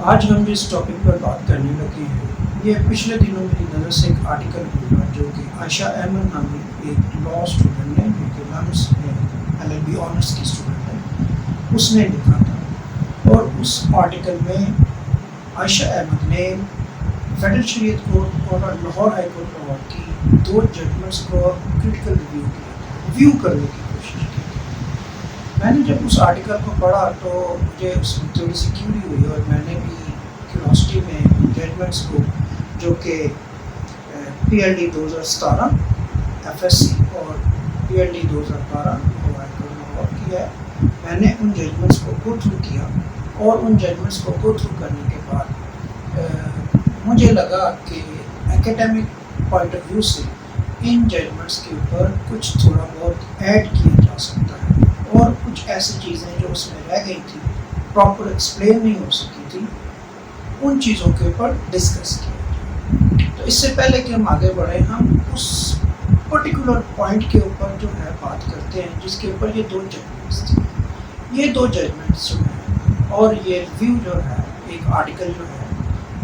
آج ہم جس ٹاپک پر بات کرنے لگے ہیں یہ پچھلے دنوں میری نظر سے ایک آرٹیکل گزرا جو کہ عائشہ احمد نامی ایک لاء اسٹوڈنٹ نے جو کہ لمس میں LLB آنرس کی اسٹوڈنٹ ہے اس نے لکھا تھا، اور اس آرٹیکل میں عائشہ احمد نے فیڈرل شریعت کورٹ اور لاہور ہائی کورٹ لاہور کی دو ججمنٹس کو کریٹیکل ریویو کرنے کی کوشش کی۔ میں نے جب اس آرٹیکل کو پڑھا تو مجھے اس میں تھوڑی سی کیوری ہوئی، اور میں نے بھی کیوراسٹی میں ججمنٹس کو جو کہ PLD 2017 FSC اور PLD 2012 لاہور کی ہے، میں نے ان ججمنٹس کو گو تھرو کیا، اور ان ججمنٹس کو گو تھرو کرنے کے بعد مجھے لگا کہ اکیڈیمک پوائنٹ آف ویو سے ان ججمنٹس کے اوپر کچھ تھوڑا بہت ایڈ کیا جا سکتا ہے، اور کچھ ایسی چیزیں جو اس میں رہ گئی تھی، پراپر ایکسپلین نہیں ہو سکی تھی، ان چیزوں کے اوپر ڈسکس کیا۔ تو اس سے پہلے کہ ہم آگے بڑھیں، ہم اس پرٹیکولر پوائنٹ کے اوپر جو ہے بات کرتے ہیں جس کے اوپر یہ دو ججمنٹس تھے۔ یہ دو ججمنٹس جو ہیں اور یہ ریویو جو ہے، ایک آرٹیکل جو ہے،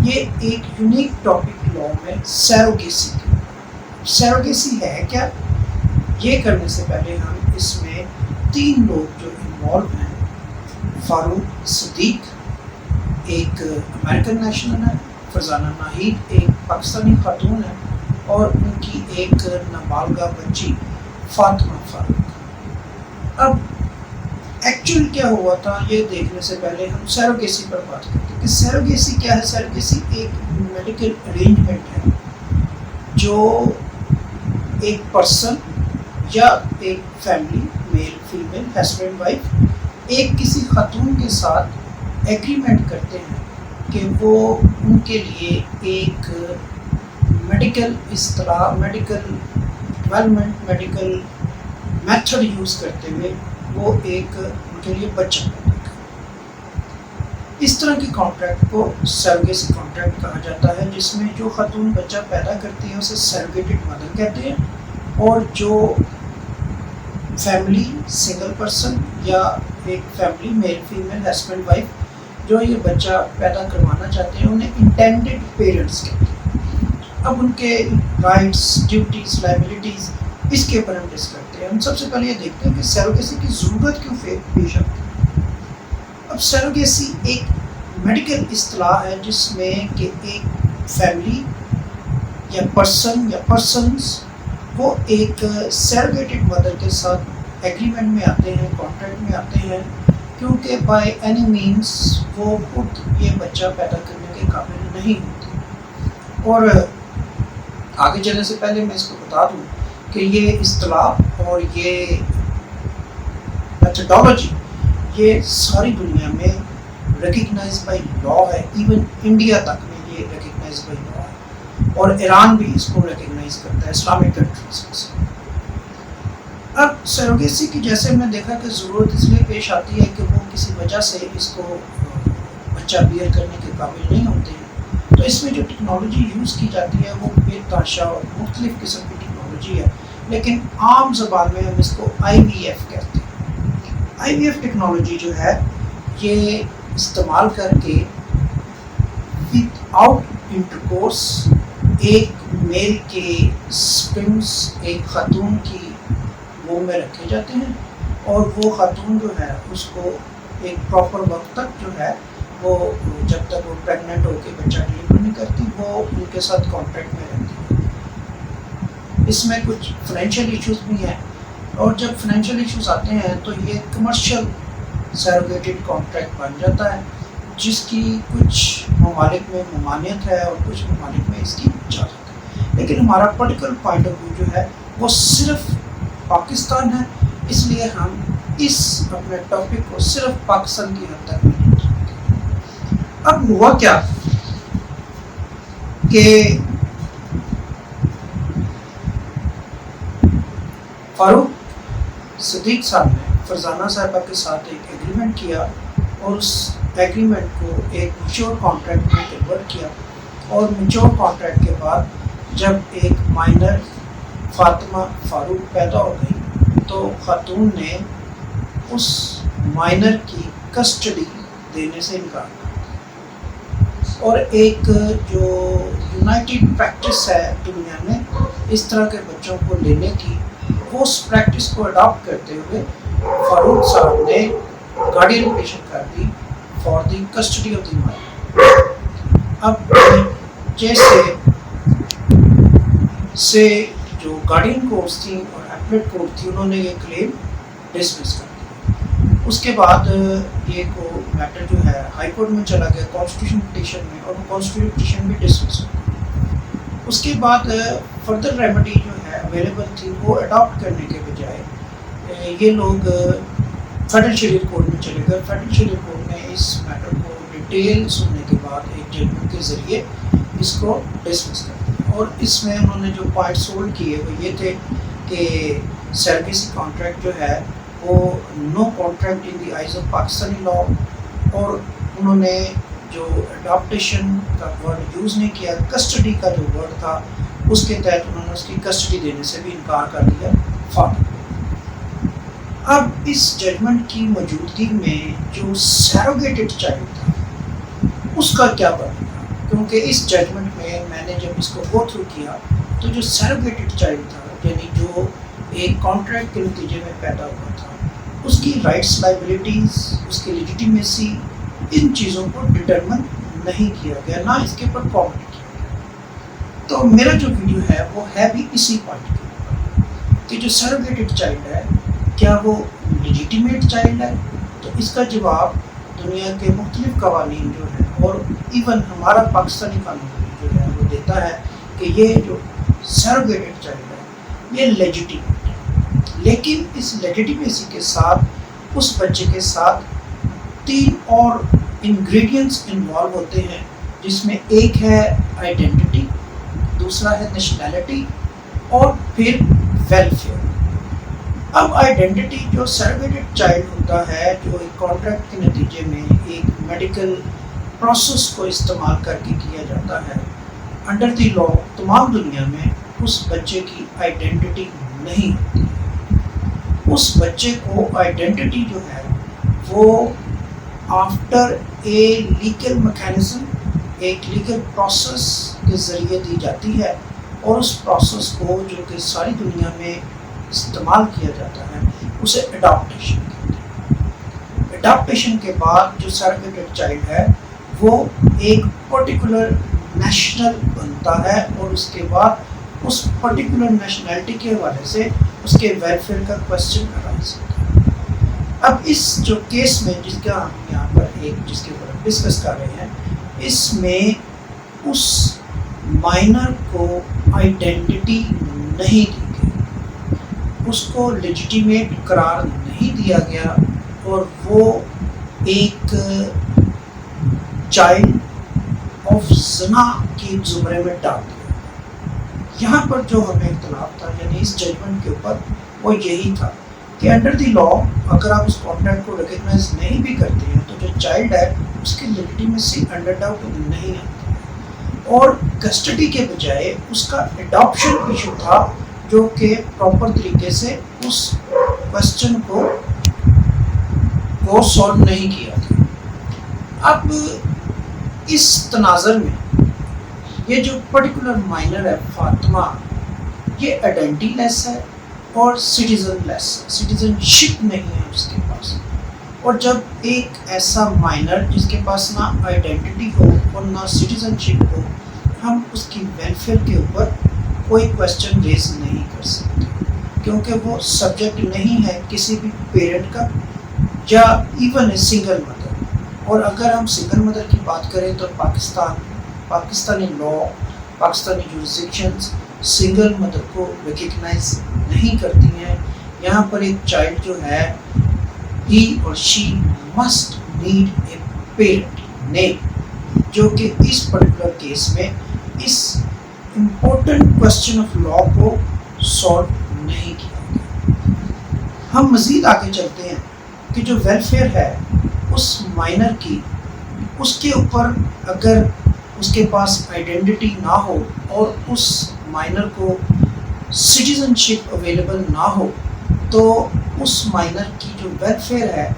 یہ ایک یونیک ٹاپک لاء میں سیروگیسی کے اوپر۔ سیروگیسی ہے کیا؟ یہ کرنے سے پہلے ہم اس میں تین لوگ جو انوالو ہیں، فاروق صدیق ایک امریکن نیشنل ہے، فرزانہ ناہید ایک پاکستانی خاتون ہے، اور ان کی ایک نابالغہ بچی فاطمہ فاروق۔ اب ایکچوئل کیا ہوا تھا یہ دیکھنے سے پہلے ہم سیروگیسی پر بات کرتے ہیں کہ سیروگیسی کیا ہے۔ سیروگیسی ایک میڈیکل ارینجمنٹ ہے جو ایک پرسن یا ایک family, male female, husband wife, ایک کسی خاتون کے ساتھ ایگریمنٹ کرتے ہیں کہ وہ ان کے لیے ایک میڈیکل اصطلاح، medical development, medical method use کرتے ہوئے وہ ایک ان کے لیے بچہ پیدا کرے۔ اس طرح کی کانٹریکٹ کو سیروگیسی کانٹریکٹ کہا جاتا ہے، جس میں جو خاتون بچہ پیدا کرتی ہے اسے سیروگیٹڈ مدر کہتے ہیں، اور جو فیملی، سنگل پرسن یا ایک family, male female, husband wife, جو یہ بچہ پیدا کروانا چاہتے ہیں انہیں انٹینڈڈ پیرنٹس کہتے ہیں۔ اب ان کے رائٹس، ڈیوٹیز، لائبلٹیز، اس کے اوپر ہم ڈسکس کرتے ہیں۔ ہم سب سے پہلے یہ دیکھتے ہیں کہ سیروگیسی کی ضرورت کیوں پیش آتی ہے۔ اب سیروگیسی ایک میڈیکل اصطلاح ہے جس میں کہ ایک فیملی یا پرسن یا پرسنز وہ ایک سیروگیٹڈ مدر کے ساتھ ایگریمنٹ میں آتے ہیں، کانٹریکٹ میں آتے ہیں، کیونکہ بائی اینی مینس وہ خود یہ بچہ پیدا کرنے کے قابل نہیں ہوتے۔ اور آگے چلنے سے پہلے میں اس کو بتا دوں کہ یہ اصطلاح اور یہ میتھڈالوجی یہ ساری دنیا میں ریکگنائز بائی لاء ہے، ایون انڈیا تک میں یہ ریکگنائز بائی لاء ہے، اور ایران بھی اس کو ریکگنائز کرتا ہے، اسلامک کنٹریز میں سے۔ اب سیروگیسی کی جیسے ہم نے دیکھا کہ ضرورت اس لیے پیش آتی ہے کہ وہ کسی وجہ سے اس کو بچہ بیئر کرنے کے قابل نہیں ہوتے ہیں، تو اس میں جو ٹیکنالوجی یوز کی جاتی ہے وہ بے تحاشا اور مختلف قسم کی ٹیکنالوجی ہے، لیکن عام زبان میں ہم اس کو IVF کہتے ہیں۔ IVF ٹیکنالوجی جو ہے یہ استعمال کر کے ود آؤٹ انٹرکورس ایک میل کے سپرمز ایک خاتون کی وomb میں رکھے جاتے ہیں، اور وہ خاتون جو ہے اس کو ایک پراپر وقت تک جو ہے وہ جب تک وہ پریگننٹ ہو کے بچہ ڈلیور نہیں کرتی وہ ان کے ساتھ کانٹیکٹ میں رہتی ہے۔ اس میں کچھ فائنینشیل ایشوز بھی ہیں، اور جب فائنینشیل ایشوز آتے ہیں تو یہ کمرشل سیروگیٹڈ کانٹریکٹ بن جاتا ہے، جس کی کچھ ممالک میں ممانعت ہے اور کچھ ممالک میں اس کی اجازت ہے، لیکن ہمارا پرٹیکولر پوائنٹ آف ویو جو ہے وہ صرف پاکستان ہے، اس لیے ہم اس اپنے ٹاپک کو صرف پاکستان کی حد تک نہیں رکھتے۔ اب ہوا کیا کہ فاروق صدیق صاحب نے فرزانہ صاحبہ کے ساتھ ایک ایگریمنٹ کیا، اور اس ایگریمنٹ کو ایک میچور کانٹریکٹ میں کنورٹ کیا، اور میچور کانٹریکٹ کے بعد جب ایک مائنر فاطمہ فاروق پیدا ہو گئی تو خاتون نے اس مائنر کی کسٹڈی دینے سے انکار کر دیا۔ اور ایک جو یونائٹیڈ پریکٹس ہے دنیا میں اس طرح کے بچوں کو لینے کی، وہ اس پریکٹس کو اڈاپٹ کرتے ہوئے فاروق صاحب نے گارڈین پیشن کر دی for the custody of the minor. اب جیسے سے جو گارڈین کورٹس تھیں اور ایپلیٹ کورٹ تھی، انہوں نے یہ کلیم ڈسمس کر دیا۔ اس کے بعد یہ کو میٹر جو ہے ہائی کورٹ میں چلا گیا کانسٹیٹیوشن پٹیشن میں، اور وہ کانسٹیٹیوشن پٹیشن بھی ڈسمس ہو گئی۔ اس کے بعد فردر ریمیڈی جو ہے اویلیبل تھی، وہ اڈاپٹ کرنے کے بجائے یہ لوگ فیڈرل شریعت کورٹ میں چلے گئے۔ فیڈرل شریعت کورٹ نے اس میٹر کو ڈیٹیل سننے کے بعد ایک ججمنٹ کے ذریعے اس کو ڈسمس کر دیا، اور اس میں انہوں نے جو پوائنٹس ہولڈ کیے وہ یہ تھے کہ سیرگیسی کانٹریکٹ جو ہے وہ no contract in the eyes of Pakistani law, اور انہوں نے جو اڈاپٹیشن کا ورڈ یوز نہیں کیا، کسٹڈی کا جو ورڈ تھا اس کے تحت انہوں نے اس کی کسٹڈی دینے سے بھی انکار کر دیا فادر۔ اب اس ججمنٹ کی موجودگی میں جو سیروگیٹڈ چائلڈ تھا اس کا کیا بنے گا، کیونکہ اس ججمنٹ میں نے جب اس کو گو تھرو کیا تو جو سیروگیٹڈ چائلڈ تھا، یعنی جو ایک کانٹریکٹ کے نتیجے میں پیدا ہوا تھا، اس کی رائٹس، لائبلٹیز، اس کی لیجیٹیمیسی، ان چیزوں کو ڈٹرمن نہیں کیا گیا، نہ اس کے اوپر کامنٹ کیا گیا۔ تو میرا جو ویڈیو ہے وہ ہے بھی اسی پوائنٹ کے اوپر کہ جو سیروگیٹڈ چائلڈ ہے کیا وہ لیجیٹیمیٹ چائلڈ ہے؟ تو اس کا جواب دنیا کے مختلف قوانین جو ہیں، اور ایون ہمارا پاکستانی قانون جو ہے وہ دیتا ہے کہ یہ جو سیروگیٹڈ چائلڈ ہے یہ لیجیٹیمیٹ ہے، لیکن اس لیجیٹیمیسی کے ساتھ اس بچے کے ساتھ 3 اور انگریڈینٹس انوالو ہوتے ہیں، جس میں ایک ہے آئیڈینٹی، دوسرا ہے نیشنلٹی، اور پھر ویلفیئر۔ اب آئیڈینٹی جو سیروگیٹڈ چائلڈ ہوتا ہے، جو ایک کانٹریکٹ کے نتیجے میں ایک میڈیکل پروسیس کو استعمال کر کے کیا جاتا ہے، انڈر دی لا تمام دنیا میں اس بچے کی آئیڈینٹی نہیں ہوتی ہے۔ اس بچے کو آئیڈینٹی جو ہے وہ آفٹر اے لیگل میکینزم، ایک لیگل پروسیس کے ذریعے دی جاتی ہے، اور اس پروسیس کو جو کہ ساری دنیا میں استعمال کیا جاتا ہے اسے اڈاپٹیشن کہتے ہیں۔ اڈاپٹیشن کے بعد جو سیروگیٹڈ چائلڈ ہے وہ ایک پرٹیکولر نیشنل بنتا ہے، اور اس کے بعد اس پرٹیکولر نیشنلٹی کے حوالے سے اس کے ویلفیئر کا کوسچن ارائز ہوتا ہے۔ اب اس جو کیس میں جس کا ہم یہاں پر جس کے اوپر ڈسکس کر رہے ہیں، اس میں اس مائنر کو آئیڈینٹی نہیں دی گئی، اس کو لیجیٹیمیٹ قرار نہیں دیا گیا، اور وہ ایک چائلڈ آف زنا کے زمرے میں ڈال دیا۔ یہاں پر جو ہمیں اختلاف تھا، یعنی اس ججمنٹ کے اوپر، وہ یہی تھا کہ انڈر دی لا اگر آپ اس کانٹریکٹ کو ریکگنائز نہیں بھی کرتے ہیں تو جو چائلڈ ہے اس کی لیجیٹیمیسی انڈر ڈاؤٹ نہیں آتی ہے، اور کسٹڈی کے بجائے اس کا اڈاپشن ایشو تھا، جو کہ پراپر طریقے سے اس کوسچن کو سالو نہیں کیا تھا۔ اب اس تناظر میں یہ جو پرٹیکولر مائنر ہے فاطمہ، یہ آئیڈینٹی لیس ہے اور سٹیزن لیس ہے، سٹیزن شپ نہیں ہے اس کے پاس۔ اور جب ایک ایسا مائنر جس کے پاس نہ آئیڈینٹی ہو اور نہ سٹیزن شپ ہو، ہم اس کی ویلفیئر کے اوپر کوئی کوسچن ریز نہیں کر سکتے، کیونکہ وہ سبجیکٹ نہیں ہے کسی بھی پیرنٹ کا یا ایون اے سنگل مدر۔ اور اگر ہم سنگل مدر کی بات کریں تو پاکستانی لا، پاکستانی جورسڈکشنز سنگل مدر کو ریکگنائز نہیں کرتی ہیں۔ یہاں پر ایک چائلڈ جو ہے ہی اور she must need a parent name, جو کہ اس پرٹیکولر کیس میں اس امپورٹنٹ کوسچن آف لا کو سالو نہیں کیا گیا۔ ہم مزید آگے چلتے ہیں کہ جو ویلفیئر ہے اس مائنر کی، اس کے اوپر اگر اس کے پاس آئیڈینٹی نہ ہو اور اس مائنر کو سٹیزن شپ اویلیبل نہ ہو، تو اس مائنر کی جو ویلفیئر ہے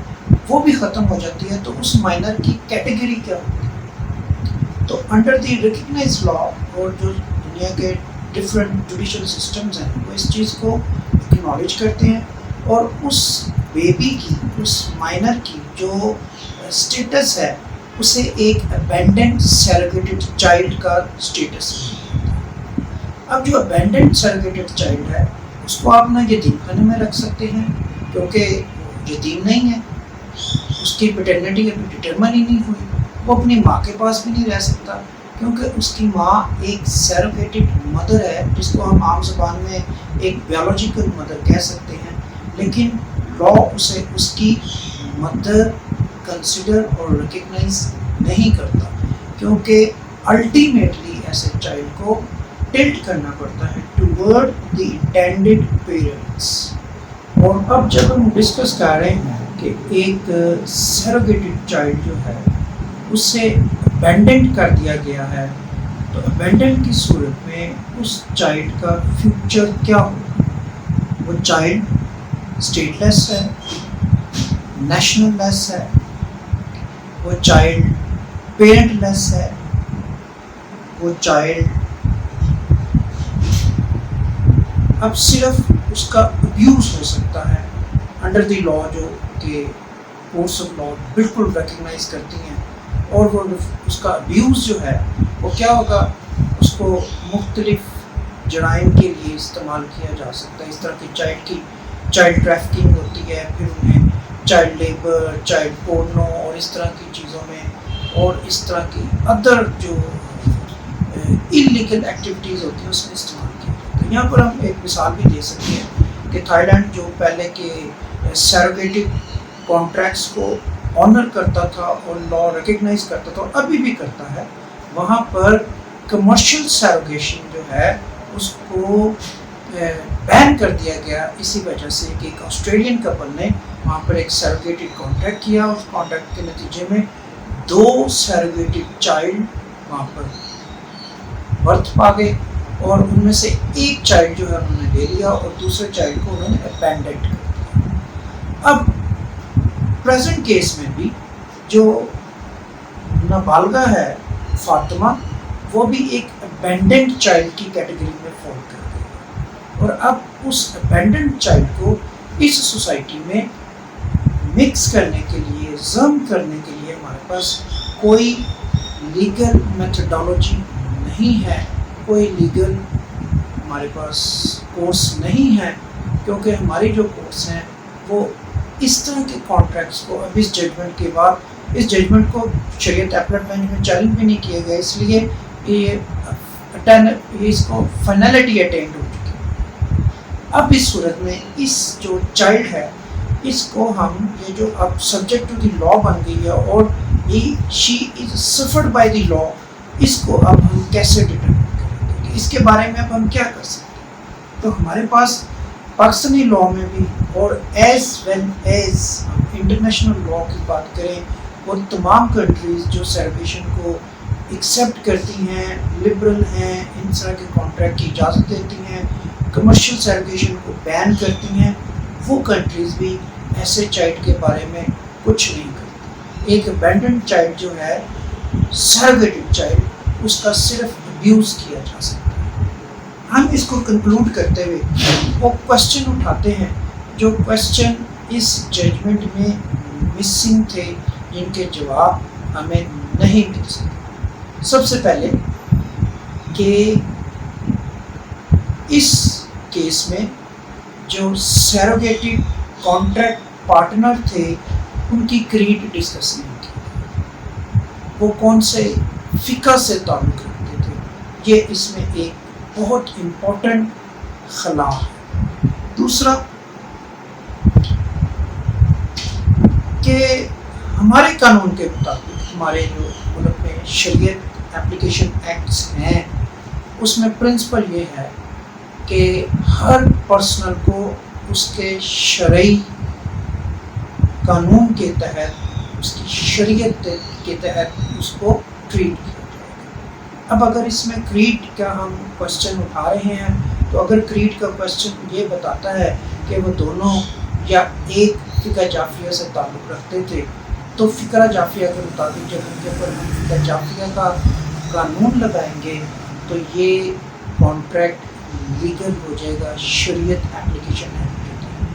وہ بھی ختم ہو جاتی ہے۔ تو اس مائنر کی کیٹیگری کیا ہوتی ہے؟ تو انڈر دی ریکگنائز لا اور جو دنیا کے ڈفرینٹ جوڈیشل سسٹمز ہیں وہ اس چیز کو اکنالج کرتے ہیں اور اس بیبی کی اس مائنر کی جو اسٹیٹس ہے اسے ایک ابینڈنڈ سیروگیٹڈ چائلڈ کا اسٹیٹس ہے۔ اب جو ابینڈنڈ سیروگیٹڈ چائلڈ ہے اس کو آپ نہ یتیم خانے میں رکھ سکتے ہیں کیونکہ یتیم نہیں ہے، اس کی پیٹرنٹی ابھی ڈٹرمن ہی نہیں ہوئی، وہ اپنی ماں کے پاس بھی نہیں رہ سکتا کیونکہ اس کی ماں ایک سیروگیٹڈ مدر ہے جس کو ہم عام زبان میں ایک بیولوجیکل مدر کہہ سکتے ہیں، لیکن لا اسے اس کی مدر کنسیڈر اور ریکگنائز نہیں کرتا کیونکہ الٹیمیٹلی ایسے چائلڈ کو ٹلٹ کرنا پڑتا ہے ٹورڈ دی انٹینڈڈ پیرنٹس۔ اور اب جب ہم ڈسکس کر رہے ہیں کہ ایک سیروگیٹڈ چائلڈ جو ہے اس سے ابینڈنڈ کر دیا گیا ہے تو ابینڈنڈ کی صورت میں اس چائلڈ کا فیوچر کیا ہوگا؟ وہ چائلڈ اسٹیٹ لیس ہے، نیشنل لیس ہے، وہ چائلڈ پیرنٹ لیس ہے، وہ چائلڈ اب صرف اس کا ابیوز ہو سکتا ہے انڈر دی لا جو کہ کورٹس آف لا بالکل ریکگنائز کرتی ہیں، اور وہ اس کا ابیوز جو ہے وہ کیا ہوگا، اس کو مختلف جرائم کے لیے استعمال کیا جا سکتا ہے۔ اس طرح کی چائلڈ ٹریفکنگ ہوتی ہے، پھر انہیں چائلڈ لیبر، چائلڈ پورنو اور اس طرح کی چیزوں میں، اور اس طرح کی ادر جو انلیگل ایکٹیویٹیز ہوتی ہیں اس میں استعمال کیا جاتا ہے۔ یہاں پر ہم ایک مثال بھی دے سکتے ہیں کہ تھائی لینڈ جو پہلے کے سیروگیٹڈ کانٹریکٹس کو آنر کرتا تھا اور لا ریکگنائز کرتا تھا اور ابھی بھی کرتا ہے، وہاں پر کمرشل سیروگیشن جو ہے اس کو بین کر دیا گیا اسی وجہ سے کہ ایک آسٹریلین کپل نے وہاں پر ایک سیروگیٹڈ کانٹریکٹ کیا، اس کانٹریکٹ کے نتیجے میں 2 سیروگیٹڈ چائلڈ وہاں پر برتھ پا گئے، اور ان میں سے ایک چائلڈ جو ہے انہوں نے لے لیا اور دوسرے چائلڈ کو انہوں نے ابینڈنڈ کر دیا۔ اب پریزنٹ کیس میں بھی جو نابالغہ ہے فاطمہ، وہ بھی ایک ابینڈنڈ چائلڈ کی کیٹیگری میں فال کر گئی، اور اب اس ابینڈنڈ چائلڈ کو اس سوسائٹی میں مکس کرنے کے لیے، ضم کرنے کے لیے ہمارے پاس کوئی لیگل میتھڈالوجی نہیں ہے، کوئی لیگل ہمارے پاس کورس نہیں ہے، کیونکہ ہماری جو کورس ہیں وہ اس طرح کے کانٹریکٹس کو اب اس ججمنٹ کے بعد، اس ججمنٹ کو شریعت ایپلٹ بینچ میں چیلنج بھی نہیں کیا گیا، اس لیے اس کو فائنلٹی اٹینڈ ہو چکی ہے۔ اب اس صورت میں اس جو چائلڈ ہے اس کو ہم، یہ جو اب سبجیکٹ ٹو دی لا بن گئی ہے اور شی از سفرڈ بائی دی لا، اس کو اب ہم کیسے ڈٹرمن کریں گے کہ اس کے بارے میں اب ہم کیا کر سکتے ہیں؟ تو ہمارے پاس پاکستانی لا میں بھی اور ایز ویل ایز ہم انٹرنیشنل لا کی بات کریں اور تمام کنٹریز جو سیروگیشن کو ایکسیپٹ کرتی ہیں، لبرل ہیں، ان طرح کے کانٹریکٹ کی اجازت دیتی ہیں، کمرشل سیروگیشن کو بین کرتی ہیں، وہ کنٹریز بھی ایسے چائلڈ کے بارے میں کچھ نہیں کرتی۔ ایک ابینڈنڈ چائلڈ جو ہے، سیروگیٹڈ چائلڈ، اس کا صرف ابیوز کیا جا سکتا ہے۔ ہم اس کو کنکلوڈ کرتے ہوئے وہ کوشچن اٹھاتے ہیں جو کوشچن اس ججمنٹ میں مسنگ تھے، جن کے جواب ہمیں نہیں مل سکے۔ سب سے پہلے کہ اس کیس میں جو سیروگیٹڈ کانٹریکٹ پارٹنر تھے ان کی کریڈ ڈسکس نہیں کی، وہ کون سے فقہ سے تعلق رکھتے تھے، یہ اس میں ایک بہت امپورٹنٹ خلا ہے۔ دوسرا کہ ہمارے قانون کے مطابق، ہمارے جو ملک میں شریعت اپلیکیشن ایکٹس ہیں، اس میں پرنسپل یہ ہے کہ ہر پرسنل کو اس کے شرعی قانون کے تحت، اس کی شریعت کے تحت اس کو ٹریٹ کیا جائے گا۔ اب اگر اس میں کریڈ کا ہم کوشچن اٹھا رہے ہیں تو اگر کریڈ کا کوشچن یہ بتاتا ہے کہ وہ دونوں یا ایک فقہ جعفریہ سے تعلق رکھتے تھے، تو فقہ جعفریہ کے مطابق جب ان کے پر فقہ جعفریہ کا قانون لگائیں گے تو یہ کانٹریکٹ لیگل ہو جائے گا. شریعت اپلیکیشن ایکٹ ہوتا ہے.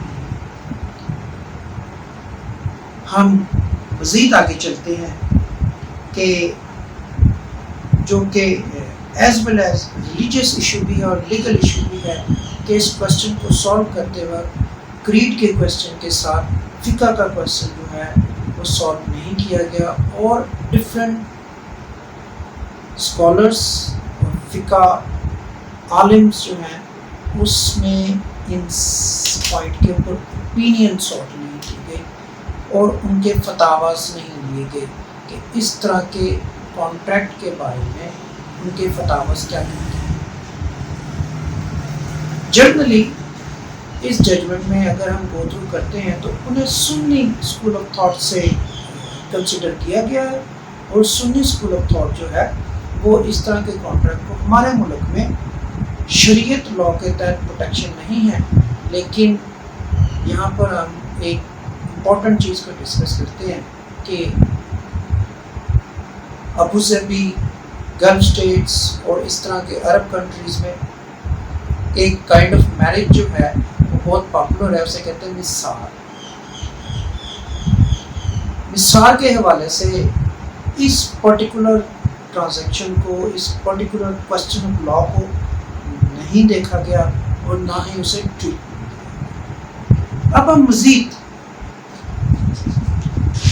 ہم مزید آگے چلتے ہیں کہ جو کہ as well as religious issue بھی ہے اور لیگل ایشو بھی ہے کہ اس کوشچن کو سالو کرتے وقت کریڈ کے کوشچن کے ساتھ فقہ کا کوشچن جو ہے وہ سالو نہیں کیا گیا, اور ڈفرینٹ اسکالرس اور فقہ عالمس جو ہیں اس میں ان پوائنٹ کے اوپر اوپینین سالو نہیں کی گئی اور ان کے فتاواز نہیں لیے گئے کہ اس طرح کے کانٹریکٹ کے بارے میں ان کے فتاواز کیا کہتے ہیں. جنرلی اس ججمنٹ میں اگر ہم گو تھرو کرتے ہیں تو انہیں سنی اسکول آف تھاٹ سے کنسیڈر کیا گیا ہے, اور سنی اسکول آف تھاٹ جو ہے وہ اس طرح کے کانٹریکٹ کو ہمارے ملک میں شریعت لاء کے تحت پروٹیکشن نہیں ہے. لیکن یہاں پر ہم ایک امپورٹنٹ چیز کو ڈسکس کرتے ہیں کہ ابو ظبی, گلف اسٹیٹس اور اس طرح کے عرب کنٹریز میں ایک کائنڈ آف میرج جو ہے وہ بہت پاپولر ہے, اسے کہتے ہیں نثار. نثار کے حوالے سے اس پرٹیکولر ٹرانزیکشن کو, اس پرٹیکولر کوسچن آف لاء کو نہیں دیکھا گیا اور نہ ہی اسے ٹریٹ. اب ہم مزید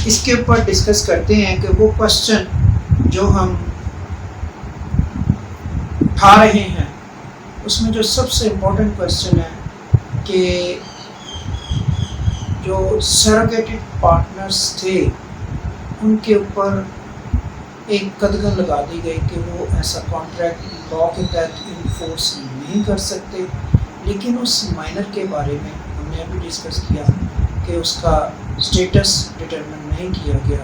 اس کے اوپر ڈسکس کرتے ہیں کہ وہ کوسچن جو ہم اٹھا رہے ہیں اس میں جو سب سے امپورٹنٹ کوسچن ہے کہ جو سیروگیٹڈ پارٹنرز تھے ان کے اوپر ایک قدغن لگا دی گئی کہ وہ ایسا کانٹریکٹ لاء کے تحت انفورس نہیں کر سکتے. لیکن اس مائنر کے بارے میں ہم نے ابھی ڈسکس کیا کہ اس کا اسٹیٹس ڈٹرمن نہیں کیا گیا,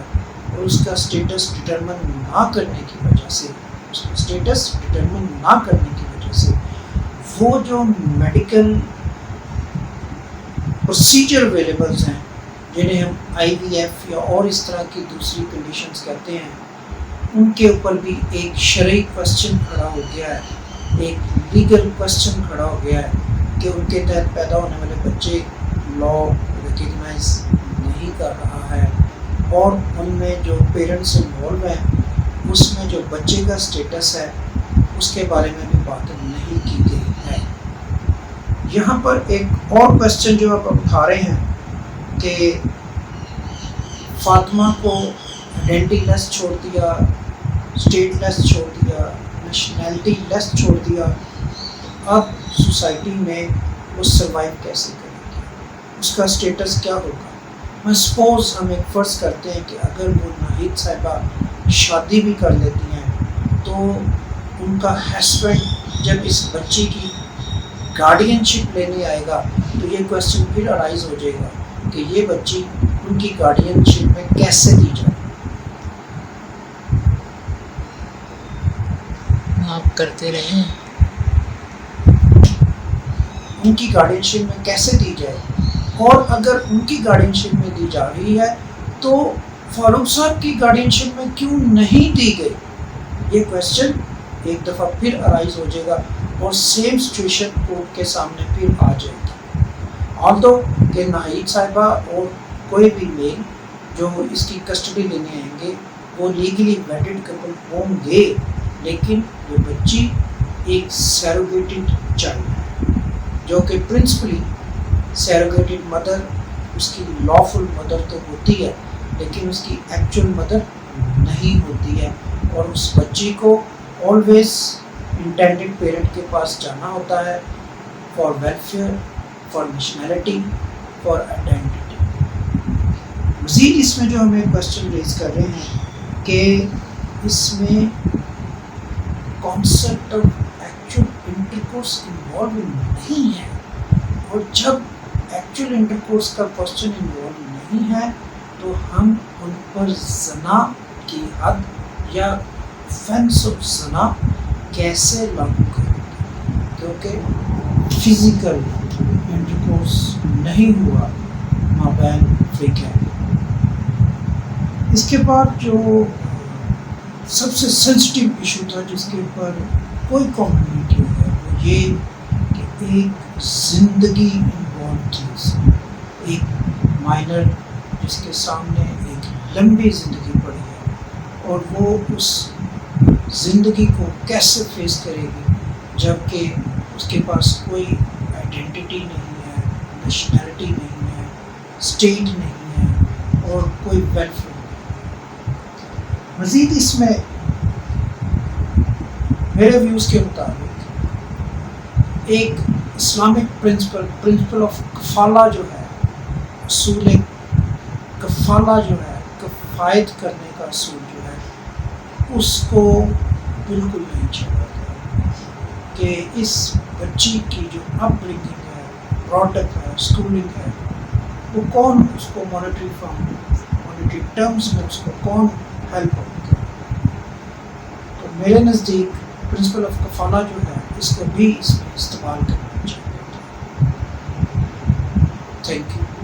اور اس کا اسٹیٹس ڈٹرمن نہ کرنے کی وجہ سے, اس کا اسٹیٹس ڈٹرمن نہ کرنے کی وجہ سے وہ جو میڈیکل پروسیجر اویلیبلز ہیں جنہیں ہم آئی وی ایف یا اور اس طرح کی دوسری کنڈیشنز کہتے ہیں, ان کے اوپر بھی ایک شرعی کوسچن کھڑا ہو گیا ہے, ایک لیگل کوسچن کھڑا ہو گیا ہے کہ ان کے تحت پیدا ہونے والے بچے لاء ریکگنائز نہیں کر رہا ہے, اور ان میں جو پیرنٹس انوالو ہیں اس میں جو بچے کا اسٹیٹس ہے اس کے بارے میں بھی بات نہیں کی گئی ہے. یہاں پر ایک اور کوسچن جو آپ اٹھا رہے ہیں کہ فاطمہ کو آئیڈینٹی لیس چھوڑ دیا, اسٹیٹ لیس چھوڑ دیا, نیشنلٹی لیس چھوڑ دیا, اب سوسائٹی میں وہ سروائیو کیسے کرے گی, اس کا اسٹیٹس کیا ہوگا. میں سپوز ہم ایک فرض کرتے ہیں کہ اگر وہ ناہید صاحبہ شادی بھی کر لیتی ہیں تو ان کا ہسبینڈ جب اس بچی کی گارڈین شپ لینے آئے گا تو یہ کوسچن پھر ارائز ہو جائے گا کہ یہ بچی ان کی گارڈین شپ میں کیسے دی جائے. آپ کرتے رہیں ان کی گارڈین شپ میں کیسے دی جائے, اور اگر ان کی گارڈین شپ میں دی جا رہی ہے تو فاروق صاحب کی گارڈین شپ میں کیوں نہیں دی گئی. یہ کوسچن ایک دفعہ پھر ارائز ہو جائے گا اور سیم سچویشن کورٹ کے سامنے پھر آ جائے گی. آلدو کہ ناہید صاحبہ اور کوئی بھی میل جو اس کی کسٹڈی لینے آئیں گے وہ لیگلی ویڈڈ کپل ہوں گے, لیکن وہ بچی ایک سیروگیٹڈ چائلڈ ہے جو کہ پرنسپلی سیروگیٹڈ مدر اس کی لافل مدر تو ہوتی ہے لیکن اس کی ایکچوئل مدر نہیں ہوتی ہے, اور اس بچی کو آلویز انٹینڈڈ پیرنٹ کے پاس جانا ہوتا ہے for welfare, for nationality, for identity. مزید اس میں جو ہم ایک کوسچن ریز کر رہے ہیں کہ اس میں concept of actual intercourse involve نہیں ہے, اور جب ایکچوئل انٹرکورس کا کوسچن انوالو نہیں ہے تو ہم ان پر زنا کی حد یا آفینس آف زنا کیسے لاگو کریں گے, کیونکہ فزیکل انٹرکورس نہیں ہوا مابین فریقین. اس کے بعد جو سب سے سینسٹیو ایشو تھا جس کے اوپر کوئی کامنٹ نہیں کیا گیا، وہ یہ کہ ایک زندگی انوالو تھی اس میں، ایک مائنر جس کے سامنے ایک لمبی زندگی پڑی ہے، اور وہ اس زندگی کو کیسے فیس کرے گی جبکہ اس کے پاس کوئی آئیڈینٹی نہیں ہے، نیشنلٹی نہیں ہے، اسٹیٹ نہیں ہے، اور کوئی ویلفیئر نہیں ہے۔ مزید اس میں میرے ویوز کے مطابق ایک اسلامک پرنسپل آف کفالہ جو ہے، اصول کفالہ جو ہے، کفایت کرنے کا اصول جو ہے، اس کو بالکل نہیں چھوڑا گیا کہ اس بچی کی جو اپ برنگنگ ہے، براٹ اپ ہے، اسکولنگ ہے، وہ کون اس کو مانیٹری ٹرمز میں اس کو کون ہیلپ کرے۔ تو میرے نزدیک پرنسپل آف کفالہ جو ہے اس کو بھی اس میں استعمال کرنا چاہیے۔ Thank you.